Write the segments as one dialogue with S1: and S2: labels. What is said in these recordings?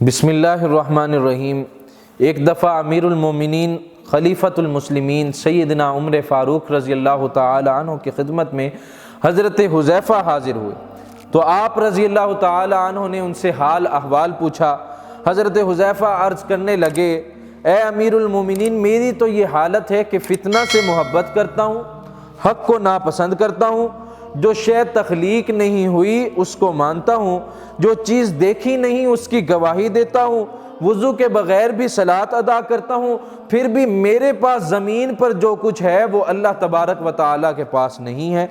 S1: بسم اللہ الرحمن الرحیم۔ ایک دفعہ امیر المومنین خلیفۃ المسلمین سیدنا عمر فاروق رضی اللہ تعالی عنہ کی خدمت میں حضرت حذیفہ حاضر ہوئے تو آپ رضی اللہ تعالی عنہ نے ان سے حال احوال پوچھا۔ حضرت حذیفہ عرض کرنے لگے، اے امیر المومنین، میری تو یہ حالت ہے کہ فتنہ سے محبت کرتا ہوں، حق کو ناپسند کرتا ہوں، جو شے تخلیق نہیں ہوئی اس کو مانتا ہوں، جو چیز دیکھی نہیں اس کی گواہی دیتا ہوں، وضو کے بغیر بھی صلاۃ ادا کرتا ہوں، پھر بھی میرے پاس زمین پر جو کچھ ہے وہ اللہ تبارک و تعالیٰ کے پاس نہیں ہے۔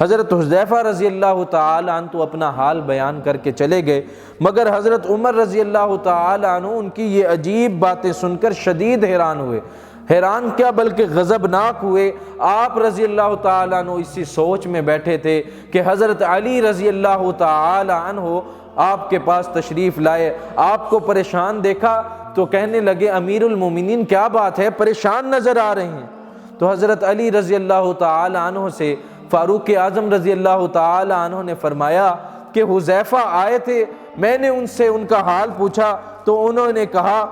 S1: حضرت حذیفہ رضی اللہ تعالی عنہ تو اپنا حال بیان کر کے چلے گئے، مگر حضرت عمر رضی اللہ تعالی عنہ ان کی یہ عجیب باتیں سن کر شدید حیران ہوئے۔ حیران کیا بلکہ غضبناک ہوئے۔ آپ رضی اللہ تعالیٰ عنہ اسی سوچ میں بیٹھے تھے کہ حضرت علی رضی اللہ تعالی عنہ آپ کے پاس تشریف لائے، آپ کو پریشان دیکھا تو کہنے لگے، امیر المومنین کیا بات ہے، پریشان نظر آ رہے ہیں؟ تو حضرت علی رضی اللہ تعالی عنہ سے فاروق اعظم رضی اللہ تعالی عنہ نے فرمایا کہ حذیفہ آئے تھے، میں نے ان سے ان کا حال پوچھا تو انہوں نے کہا،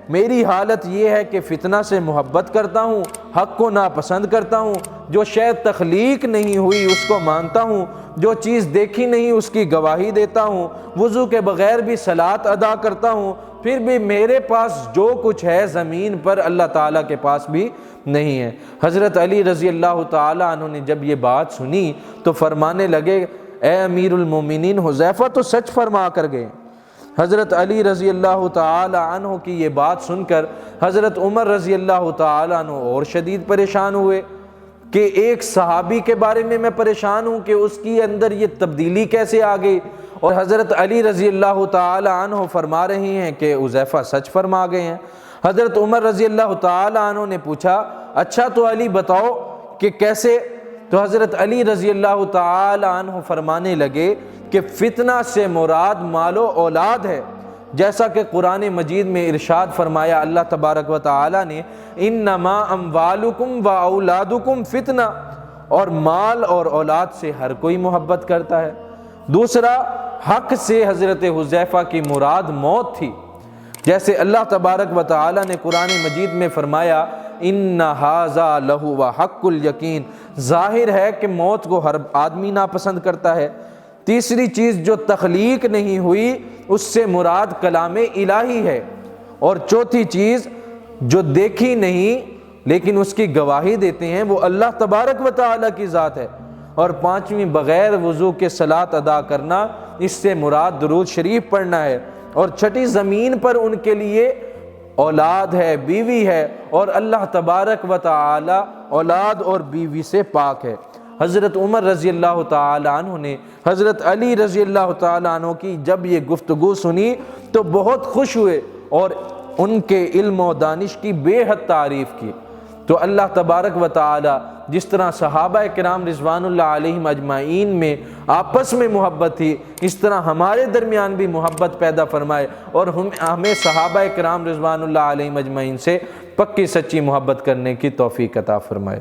S1: میری حالت یہ ہے کہ فتنہ سے محبت کرتا ہوں، حق کو ناپسند کرتا ہوں، جو شے تخلیق نہیں ہوئی اس کو مانتا ہوں، جو چیز دیکھی نہیں اس کی گواہی دیتا ہوں، وضو کے بغیر بھی صلاۃ ادا کرتا ہوں، پھر بھی میرے پاس جو کچھ ہے زمین پر اللہ تعالیٰ کے پاس بھی نہیں ہے۔ حضرت علی رضی اللہ تعالی عنہ نے جب یہ بات سنی تو فرمانے لگے، اے امیر المومنین، حذیفہ تو سچ فرما کر گئے۔ حضرت علی رضی اللہ تعالی عنہ کی یہ بات سن کر حضرت عمر رضی اللہ تعالی عنہ اور شدید پریشان ہوئے کہ ایک صحابی کے بارے میں پریشان ہوں کہ اس کی اندر یہ تبدیلی کیسے آ گئی، اور حضرت علی رضی اللہ تعالی عنہ فرما رہی ہیں کہ حذیفہ سچ فرما گئے ہیں۔ حضرت عمر رضی اللہ تعالی عنہ نے پوچھا، اچھا تو علی بتاؤ کہ کیسے؟ تو حضرت علی رضی اللہ تعالی عنہ فرمانے لگے کہ فتنہ سے مراد مال و اولاد ہے، جیسا کہ قرآن مجید میں ارشاد فرمایا اللہ تبارک و تعالی نے، انما اموالکم و اولادکم فتنہ، اور مال اور اولاد سے ہر کوئی محبت کرتا ہے۔ دوسرا، حق سے حضرت حذیفہ کی مراد موت تھی، جیسے اللہ تبارک و تعالی نے قرآن مجید میں فرمایا، ان ھذا لہو حق الیقین، ظاہر ہے کہ موت کو ہر آدمی ناپسند کرتا ہے۔ تیسری چیز جو تخلیق نہیں ہوئی اس سے مراد کلام الہی ہے، اور چوتھی چیز جو دیکھی نہیں لیکن اس کی گواہی دیتے ہیں وہ اللہ تبارک و تعالی کی ذات ہے، اور پانچویں بغیر وضو کے صلاۃ ادا کرنا، اس سے مراد درود شریف پڑھنا ہے، اور چھٹی زمین پر ان کے لیے اولاد ہے، بیوی ہے، اور اللہ تبارک و تعالی اولاد اور بیوی سے پاک ہے۔ حضرت عمر رضی اللہ تعالی عنہ نے حضرت علی رضی اللہ تعالی عنہ کی جب یہ گفتگو سنی تو بہت خوش ہوئے اور ان کے علم و دانش کی بے حد تعریف کی۔ تو اللہ تبارک و تعالی جس طرح صحابہ کرام رضوان اللہ علیہم اجمعین میں آپس میں محبت تھی، اس طرح ہمارے درمیان بھی محبت پیدا فرمائے، اور ہمیں صحابہ کرام رضوان اللہ علیہم اجمعین سے پکی سچی محبت کرنے کی توفیق عطا فرمائے۔